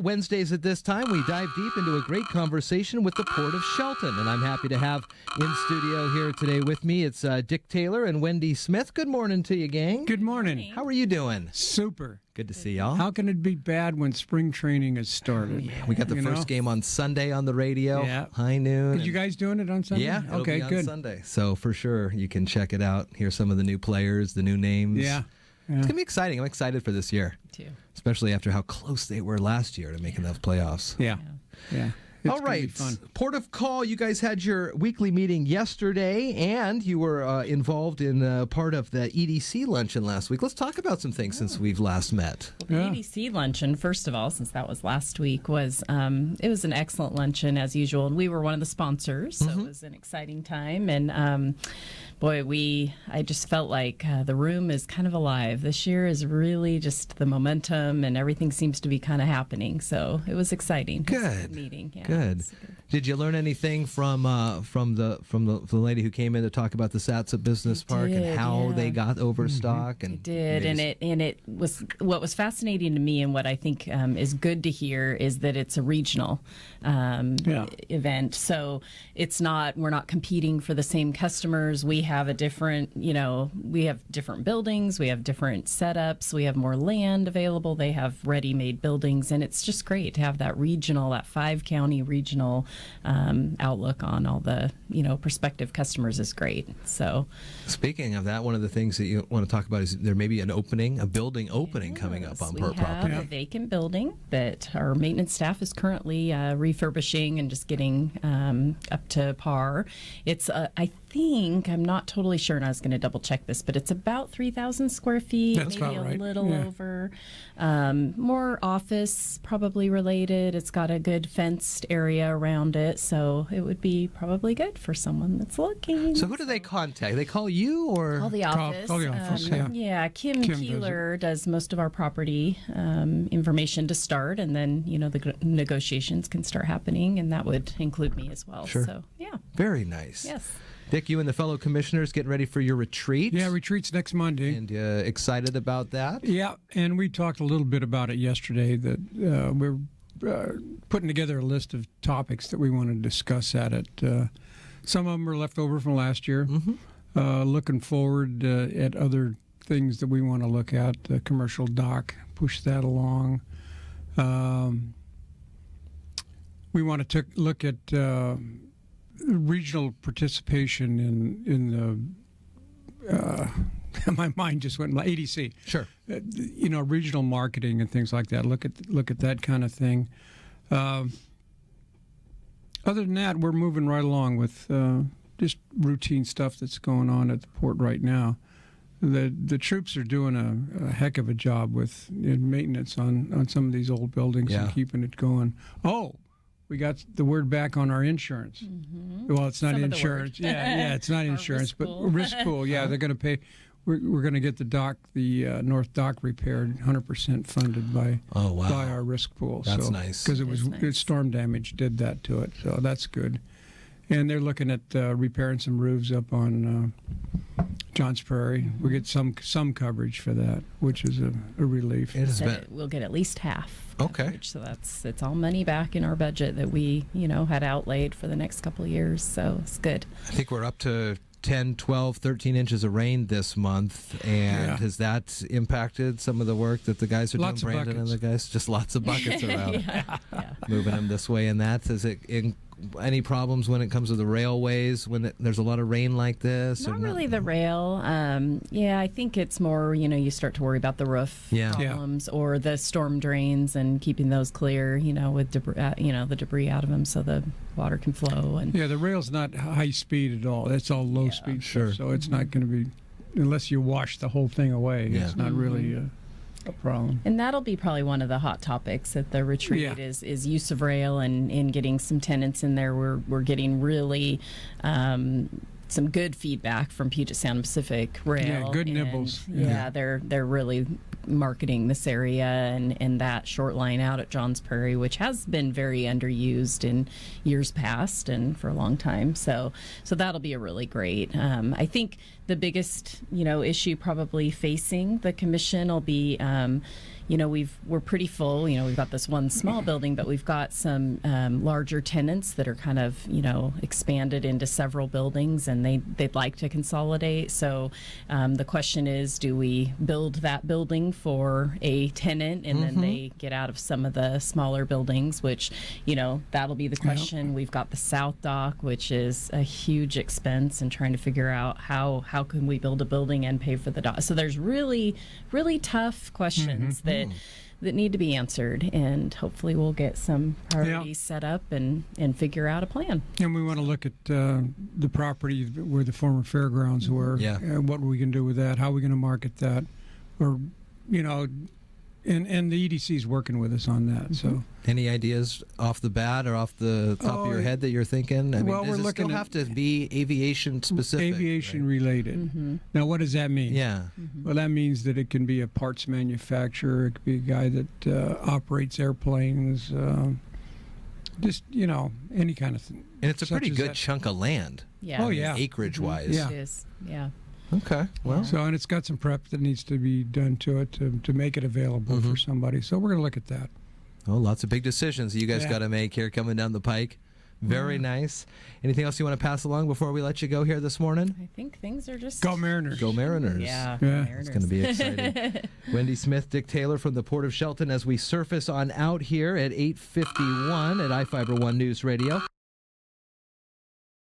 Wednesdays at this time, we dive deep into a great conversation with the Port of Shelton. And I'm happy to have in studio here today with me, it's Dick Taylor and Wendy Smith. Good morning to you, gang. Good morning. How are you doing? Super. Good to see y'all. How can it be bad when spring training has started? Yeah, we got the first game on Sunday on the radio. Yeah. High noon. Did you guys doing it on Sunday? Yeah, it'll okay, be on good. Sunday. So for sure, you can check it out. Hear some of the new players, the new names. Yeah. It's going to be exciting. I'm excited for this year. Too. Especially after how close they were last year to making those playoffs. Yeah. It's All right. gonna be fun. Port of Call, you guys had your weekly meeting yesterday, and you were involved in part of the EDC luncheon last week. Let's talk about some things since we've last met. Well, the EDC luncheon, first of all, since that was last week, was it was an excellent luncheon as usual, and we were one of the sponsors, so it was an exciting time. And boy, I just felt like the room is kind of alive. This year is really just the momentum, and everything seems to be kind of happening. So it was exciting. Good. It was a good meeting. Yeah, Good. Did you learn anything from the lady who came in to talk about the SATSA Business Park and how they got overstock? And it did, and it was what was fascinating to me, and what I think is good to hear is that it's a regional event. So we're not competing for the same customers. We have a different, we have different buildings, we have different setups, we have more land available. They have ready-made buildings, and it's just great to have that 5-county regional outlook on all the prospective customers is great. So, speaking of that, one of the things that you want to talk about is there may be a building opening coming up on Port property. We have a vacant building that our maintenance staff is currently refurbishing and just getting up to par. It's I'm not totally sure, and I was going to double check this, but it's about 3,000 square feet, That's maybe about right. a little over. More office probably related. It's got a good fenced area around it, so it would be probably good for someone that's looking. So who do they contact? They call you or? Call the office. Call the office, yeah. Kim Keeler does most of our property information to start, and then, the negotiations can start happening, and that would include me as well. Sure. So, yeah. Very nice. Yes. Dick, you and the fellow commissioners getting ready for your retreat. Yeah, retreat's next Monday. And excited about that? Yeah, and we talked a little bit about it yesterday, that we're putting together a list of topics that we want to discuss at it. Some of them are left over from last year. Looking forward at other things that we want to look at. The commercial dock, push that along. We want to look at regional participation in the my mind just went EDC. Sure. Regional marketing and things like that. Look at that kind of thing. Other than that, we're moving right along with just routine stuff that's going on at the port right now. The troops are doing a heck of a job with maintenance on some of these old buildings and keeping it going. Oh, we got the word back on our insurance. Well, it's not insurance. Yeah, it's not insurance, but risk pool. Yeah, they're going to pay. We're going to get the North Dock repaired, 100% funded by our risk pool. That's nice. Because storm damage did that to it, so that's good. And they're looking at repairing some roofs up on Johns Prairie. We get some coverage for that, which is a relief. We'll get at least half. Okay. Coverage, so it's all money back in our budget that we had outlaid for the next couple of years. So it's good. I think we're up to 10, 12, 13 inches of rain this month, and has that impacted some of the work that the guys are doing, Brandon and the guys? Just lots of buckets around. Moving them this way and that. Is it any problems when it comes to the railways when there's a lot of rain like this? Not really the rail. I think it's more, you start to worry about the roof problems or the storm drains and keeping those clear, with debris, the debris out of them so the water can flow. And the rail's not high speed at all. It's all low speed. Sure. So it's not going to be, unless you wash the whole thing away, it's not really a problem. And that'll be probably one of the hot topics at the retreat is use of rail and getting some tenants in there. We're getting really some good feedback from Puget Sound Pacific Rail. Yeah, good nibbles. They're really marketing this area and that short line out at Johns Prairie, which has been very underused in years past and for a long time. So that'll be a really great. I think the biggest issue probably facing the commission will be we're pretty full. We've got this one small building, but we've got some larger tenants that are kind of expanded into several buildings, and they'd like to consolidate. So the question is, do we build that building for a tenant and then they get out of some of the smaller buildings, which that'll be the question. Yep. We've got the South Dock, which is a huge expense, and trying to figure out how can we build a building and pay for the dock. So there's really, really tough questions that need to be answered, and hopefully we'll get some priorities set up and figure out a plan. And we want to look at the property where the former fairgrounds were. Yeah. What are we going to do with that? How are we going to market that? Or, and the EDC is working with us on that. So, any ideas off the bat or off the top of your head that you're thinking? I mean, we're does it looking still have to be aviation specific? Aviation related. Now, what does that mean? Yeah. Well, that means that it can be a parts manufacturer. It could be a guy that operates airplanes. Just any kind of thing. And it's a pretty good chunk of land. Yeah. Oh yeah. Acreage wise. Yeah. It is. Yeah. Okay. Well. So, and it's got some prep that needs to be done to it to make it available for somebody. So we're going to look at that. Oh, lots of big decisions you guys got to make here coming down the pike. Very nice. Anything else you want to pass along before we let you go here this morning? I think things are just... Go Mariners. Go Mariners. Yeah. Mariners. It's going to be exciting. Wendy Smith, Dick Taylor from the Port of Shelton as we surface on out here at 8:51 at I-Fiber One News Radio.